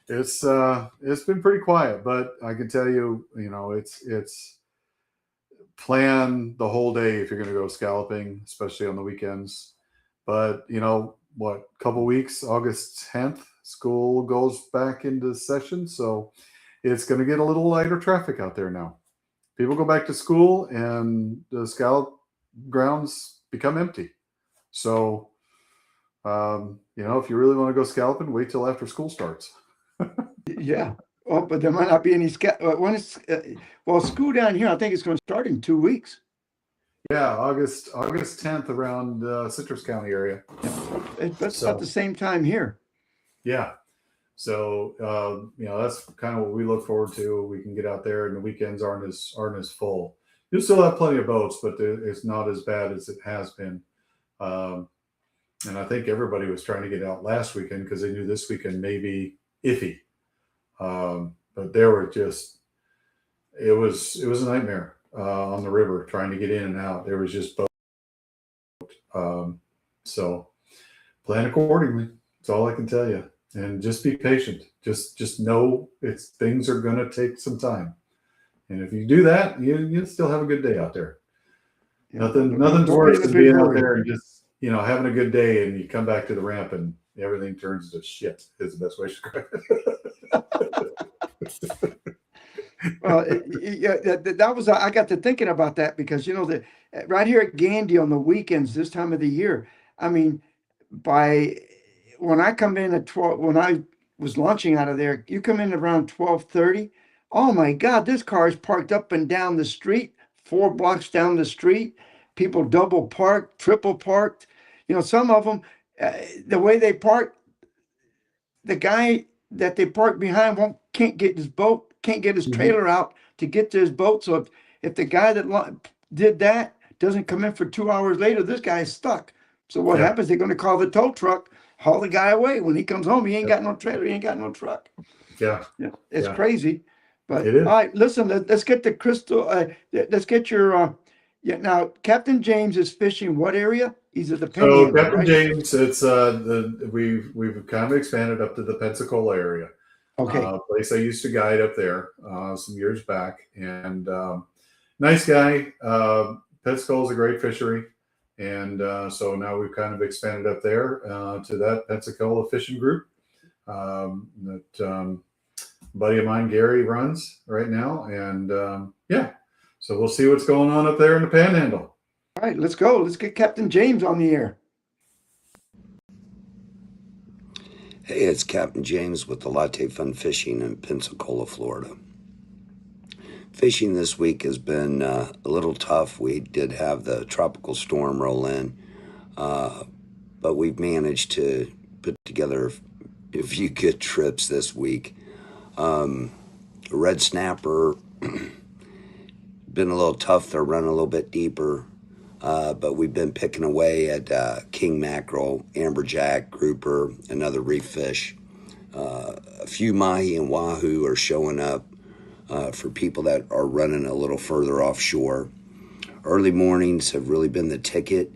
it's been pretty quiet, but I can tell you, it's plan the whole day if you're going to go scalloping, especially on the weekends. But couple weeks, August 10th, school goes back into session, so it's going to get a little lighter traffic out there now. People go back to school and the scallop grounds become empty. So, if you really want to go scalloping, wait till after school starts. Yeah. Oh, but there might not be any when it's school down here. I think it's going to start in 2 weeks. Yeah, August 10th around Citrus County area. That's about the same time here. Yeah. So that's kind of what we look forward to. We can get out there, and the weekends aren't as full. You'll still have plenty of boats, but it's not as bad as it has been. And I think everybody was trying to get out last weekend because they knew this weekend may be iffy. But there were it was a nightmare on the river trying to get in and out. There was just boat. So plan accordingly. That's all I can tell you. And just be patient. Just know things are going to take some time. And if you do that, you still have a good day out there. Yeah. Nothing's worse than being out there and just having a good day, and you come back to the ramp and everything turns to shit. Is the best way to describe it. Well, that was I got to thinking about that because right here at Gandy on the weekends this time of the year. I mean, when I come in at 12, when I was launching out of there, you come in around 12:30. Oh my God, this car is parked up and down the street, 4 blocks down the street. People double parked, triple parked. Some of them, the way they park, the guy that they park behind can't get his boat, can't get his trailer out to get to his boat. So if the guy that did that doesn't come in for 2 hours later, this guy is stuck. So what happens? They're going to call the tow truck, haul the guy away. When he comes home, he ain't got no trailer, he ain't got no truck. Yeah. It's crazy. But it is. all right, listen, let's get the crystal. Let's get your. Now, Captain James is fishing what area? He's at the Panhandle, Captain right? James, it's we've kind of expanded up to the Pensacola area. Okay. Place I used to guide up there some years back, and nice guy. Pensacola is a great fishery, and so now we've kind of expanded up there to that Pensacola fishing group that buddy of mine Gary runs right now, and so we'll see what's going on up there in the Panhandle. All right, let's go. Let's get Captain James on the air. Hey, it's Captain James with the Latte Fun Fishing in Pensacola, Florida. Fishing this week has been a little tough. We did have the tropical storm roll in, but we've managed to put together a few good trips this week. Red snapper, been a little tough. They're running a little bit deeper, but we've been picking away at king mackerel, amberjack, grouper, and other reef fish. A few mahi and wahoo are showing up for people that are running a little further offshore. Early mornings have really been the ticket.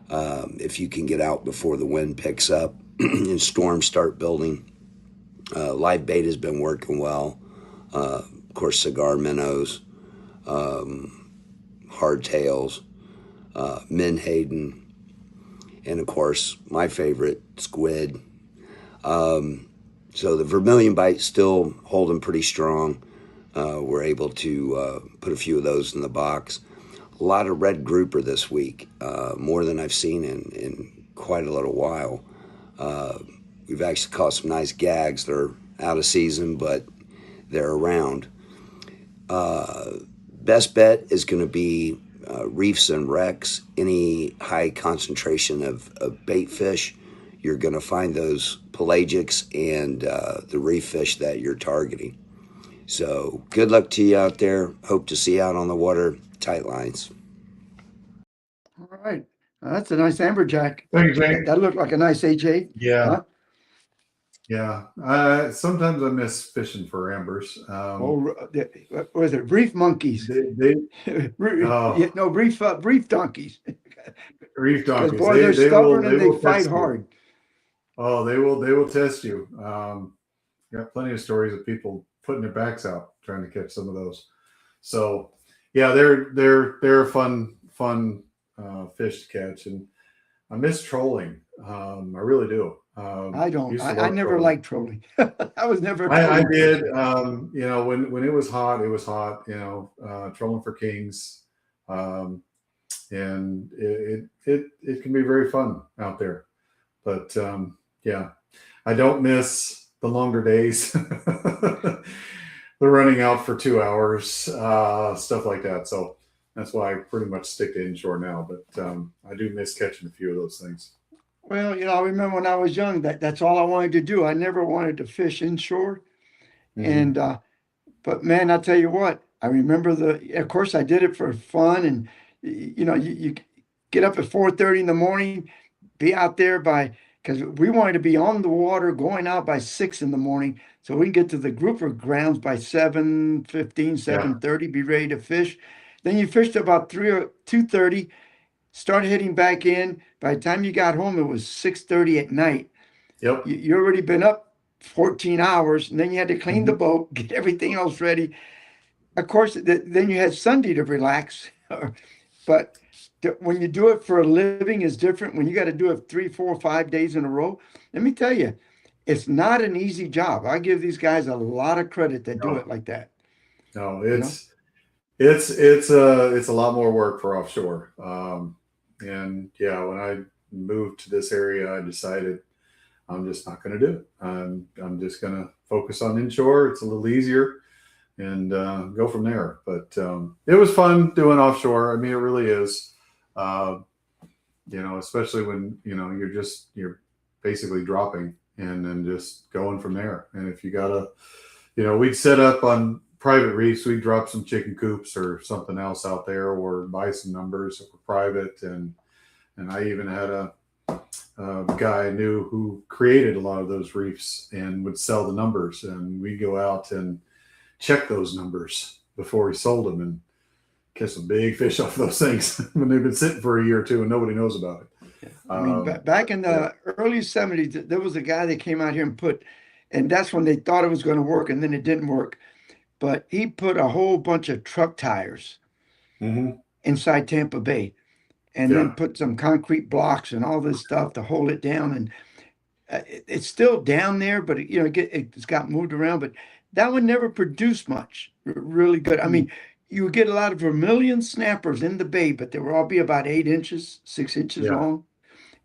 If you can get out before the wind picks up and storms start building. Live bait has been working well. Of course, cigar minnows, hardtails, menhaden, and of course, my favorite, squid. So the vermilion bite's still holding pretty strong. We're able to put a few of those in the box. A lot of red grouper this week, more than I've seen in quite a little while. We've actually caught some nice gags. They're out of season, but they're around. Best bet is going to be reefs and wrecks. Any high concentration of bait fish, you're going to find those pelagics and the reef fish that you're targeting. So good luck to you out there. Hope to see you out on the water. Tight lines. All right. That's a nice amberjack. Thank you, Jake. That looked like a nice HA. Yeah. Huh? Yeah. Sometimes I miss fishing for ambers. What was it? Reef monkeys. They Yeah, oh, no, reef donkeys. reef Because donkeys. boy, they're stubborn They and they will fight test you. hard. Oh, they will test you. Got plenty of stories of people putting their backs out trying to catch some of those. So yeah, they're a fun fish to catch, and I miss trolling. I really do. I don't. Used to I love never trolling. liked trolling. I was never a I trolling did. person. You know, when it was hot, it was hot. You know, trolling for kings, um, and it can be very fun out there. But yeah, I don't miss the longer days, the running out for 2 hours, stuff like that. So that's why I pretty much stick to inshore now. But I do miss catching a few of those things. Well, I remember when I was young that's all I wanted to do. I never wanted to fish inshore. Hmm. And but man, I tell you what, I remember of course I did it for fun and you get up at 4:30 in the morning, be out there by because we wanted to be on the water going out by 6 in the morning so we can get to the grouper grounds by 7:15, Yeah. 7:30, be ready to fish. Then you fished about 3 or 2:30, start heading back in. By the time you got home, it was 6:30 at night. Yep. You already been up 14 hours, and then you had to clean the Hmm. boat, get everything else ready. Of course, then you had Sunday to relax. But when you do it for a living is different. When you got to do it 3, 4, 5 days in a row, let me tell you, it's not an easy job. I give these guys a lot of credit that do No, it like that. no, You know, it's a lot more work for offshore. And yeah, when I moved to this area, I decided I'm just not going to do it. I'm just going to focus on inshore. It's a little easier and go from there. But it was fun doing offshore. I mean, it really is. Uh, especially when you're basically dropping and then just going from there. And if you gotta, we'd set up on private reefs, we'd drop some chicken coops or something else out there, or buy some numbers that were private. And I even had a guy I knew who created a lot of those reefs and would sell the numbers, and we'd go out and check those numbers before he sold them and catch some big fish off those things when they've been sitting for a year or two and nobody knows about it. I mean, back in Yeah. the early 70s, there was a guy that came out here and that's when they thought it was going to work, and then it didn't work. But he put a whole bunch of truck tires Hmm. inside Tampa Bay, and then Yeah. put some concrete blocks and all this stuff to hold it down. And it's still down there, but it's got moved around. But that one never produced much. Really good. I mean, you would get a lot of vermilion snappers in the bay, but they would all be about 8 inches, 6 inches Yeah. long,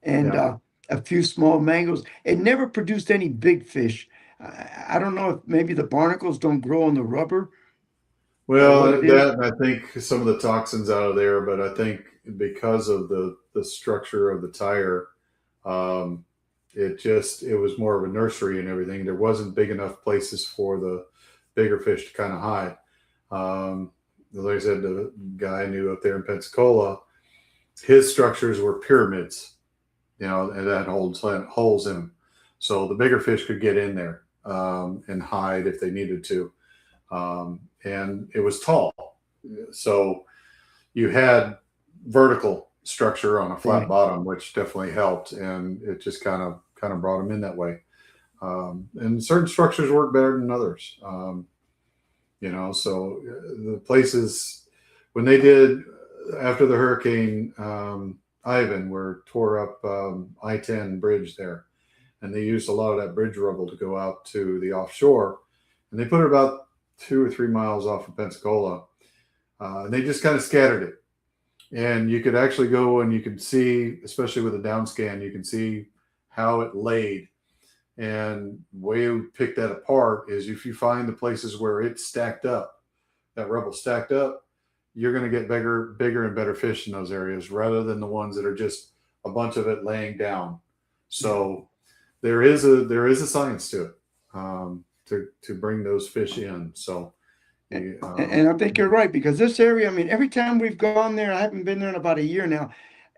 and Yeah. a few small mangoes. It never produced any big fish. I don't know if maybe the barnacles don't grow on the rubber or what Well, it is. that and I think some of the toxins out of there, but I think because of the structure of the tire, um, it was more of a nursery and everything. There wasn't big enough places for the bigger fish to kind of hide. Like I said, the guy I knew up there in Pensacola, his structures were pyramids, and that holes in them, so the bigger fish could get in there and hide if they needed to. And it was tall, so you had vertical structure on a flat Right. bottom, which definitely helped, and it just kind of brought them in that way. And certain structures work better than others. So the places when they did after the hurricane Ivan, were tore up I-10 bridge there, and they used a lot of that bridge rubble to go out to the offshore, and they put it about 2 or 3 miles off of Pensacola, and they just kind of scattered it. And you could actually go and you could see, especially with a down scan, you can see how it laid. And the way you pick that apart is if you find the places where it's stacked up, that rubble stacked up, you're going to get bigger and better fish in those areas rather than the ones that are just a bunch of it laying down. So there is a science to it, to bring those fish in. So And I think you're right because this area, I mean, every time we've gone there, I haven't been there in about a year now.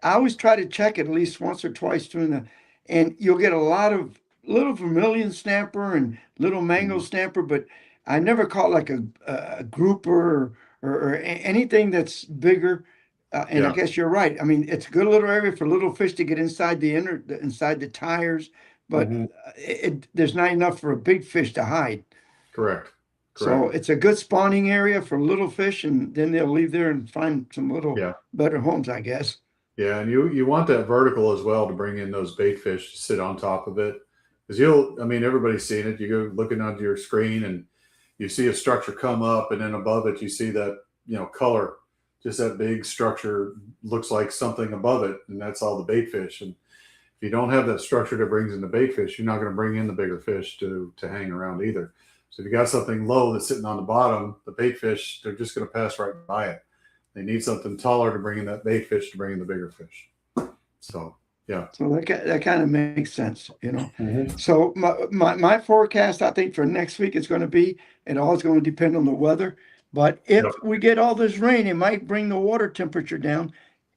I always try to check it at least once or twice and you'll get a lot of little vermilion snapper and little mango snapper, but I never caught like a grouper or anything that's bigger. And I Yeah. guess you're right. I mean, it's a good little area for little fish to get inside inside the tires, but Mhm. there's not enough for a big fish to hide. Correct. So Correct. it's a good spawning area for little fish, and then they'll leave there and find some little Yeah. better homes, I guess. Yeah, and you want that vertical as well to bring in those bait fish to sit on top of it, because I mean, everybody's seen it. You go looking onto your screen and you see a structure come up, and then above it you see that color, just that big structure looks like something above it, and that's all the bait fish. And if you don't have that structure that brings in the bait fish, you're not going to bring in the bigger fish to hang around either. So if you got something low that's sitting on the bottom, the bait fish, they're just going to pass right by it. They need something taller to bring in that bait fish to bring in the bigger fish. So yeah. So that kind of makes sense, Mhm. So my forecast, I think for next week is going to be, it all is going to depend on the weather. But if Yep. we get all this rain, it might bring the water temperature down.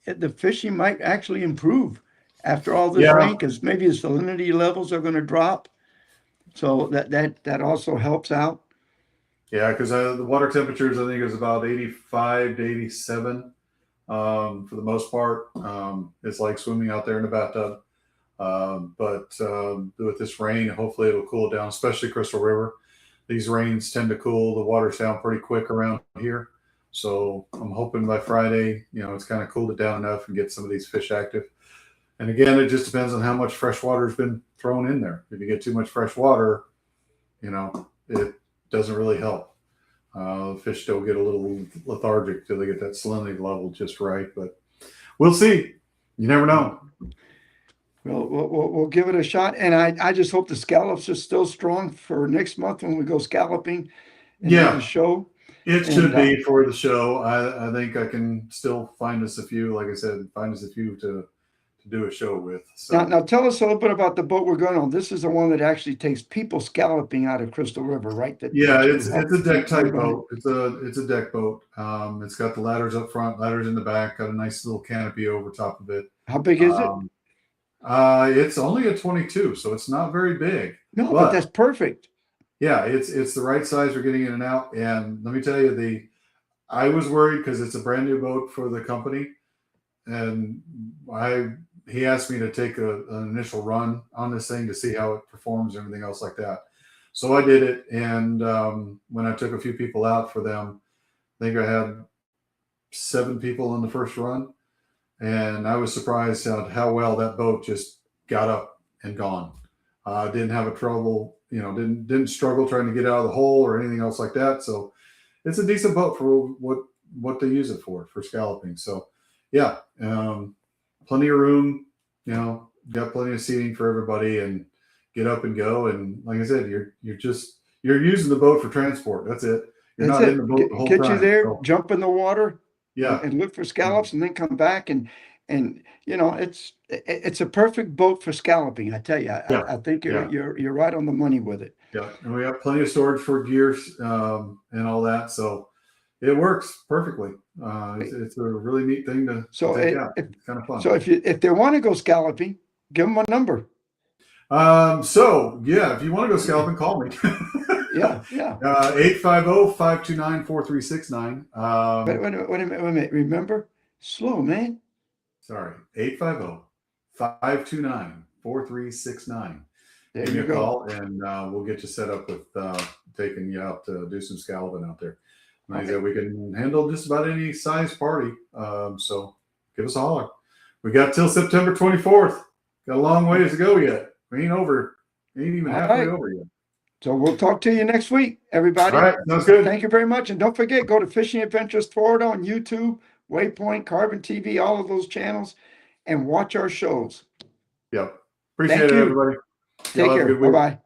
The fishing might actually improve after all this Yeah. rain, because maybe the salinity levels are going to drop. So that also helps out. Yeah, because the water temperatures, I think, is about 85 to 87 for the most part. It's like swimming out there in the bathtub. But with this rain, hopefully it'll cool it down, especially Crystal River. These rains tend to cool the waters down pretty quick around here. So I'm hoping by Friday, it's kind of cooled it down enough and get some of these fish active. And again, it just depends on how much fresh water has been thrown in there. If you get too much fresh water, it doesn't really help. Fish still get a little lethargic till they get that salinity level just right. But we'll see. You never know. We'll give it a shot, and I just hope the scallops are still strong for next month when we go scalloping and do Yeah. the show. It And, should be for the show. I think I can still find us a few, like I said, find us a few to do a show with. So Now tell us a little bit about the boat we're going on. This is the one that actually takes people scalloping out of Crystal River, right? yeah, that you it's have a deck type on it. boat. It's a deck boat. It's got the ladders up front, ladders in the back, got a nice little canopy over top of it. How big is it? It's only a 22, so it's not very big. No, but that's perfect. Yeah, it's the right size for getting in and out. And let me tell you, I was worried because it's a brand new boat for the company, and he asked me to take an initial run on this thing to see how it performs and everything else like that. So I did it, and when I took a few people out for them, I think I had 7 people on the first run, and I was surprised at how well that boat just got up and gone. Didn't have a trouble, didn't struggle trying to get out of the hole or anything else like that. So it's a decent boat for what they use it for scalloping. So yeah, plenty of room, got plenty of seating for everybody, and get up and go. And like I said, you're using the boat for transport. That's it. You're That's not it. in the boat the whole Get time. you there, So, jump in the water, yeah. and look for scallops, and then come back and it's a perfect boat for scalloping. I tell you, Yeah. I think Yeah. you're right on the money with it. Yeah, and we have plenty of storage for gears and all that, so it works perfectly. It's a really neat thing to take out. It's kind of fun. So if they want to go scalloping, give them a number. So yeah, if you want to go scalloping, call me. Yeah. 850-529-4369. Wait a minute. Remember, slow, man. Sorry, 850-529-4369. There Give me you a go. call, and we'll get you set up with taking you out to do some scalloping out there. Like I said, we can handle just about any size party. So give us a holler. We got till September 24th. Got a long ways to go yet. We ain't even halfway over yet. So we'll talk to you next week, everybody. All right, sounds good. Thank you very much. And don't forget, go to Fishing Adventures Florida on YouTube, Waypoint, Carbon TV, all of those channels, and watch our shows. Yep. Appreciate Thank it, you. everybody. Take Y'all have a care. good week. Bye-bye.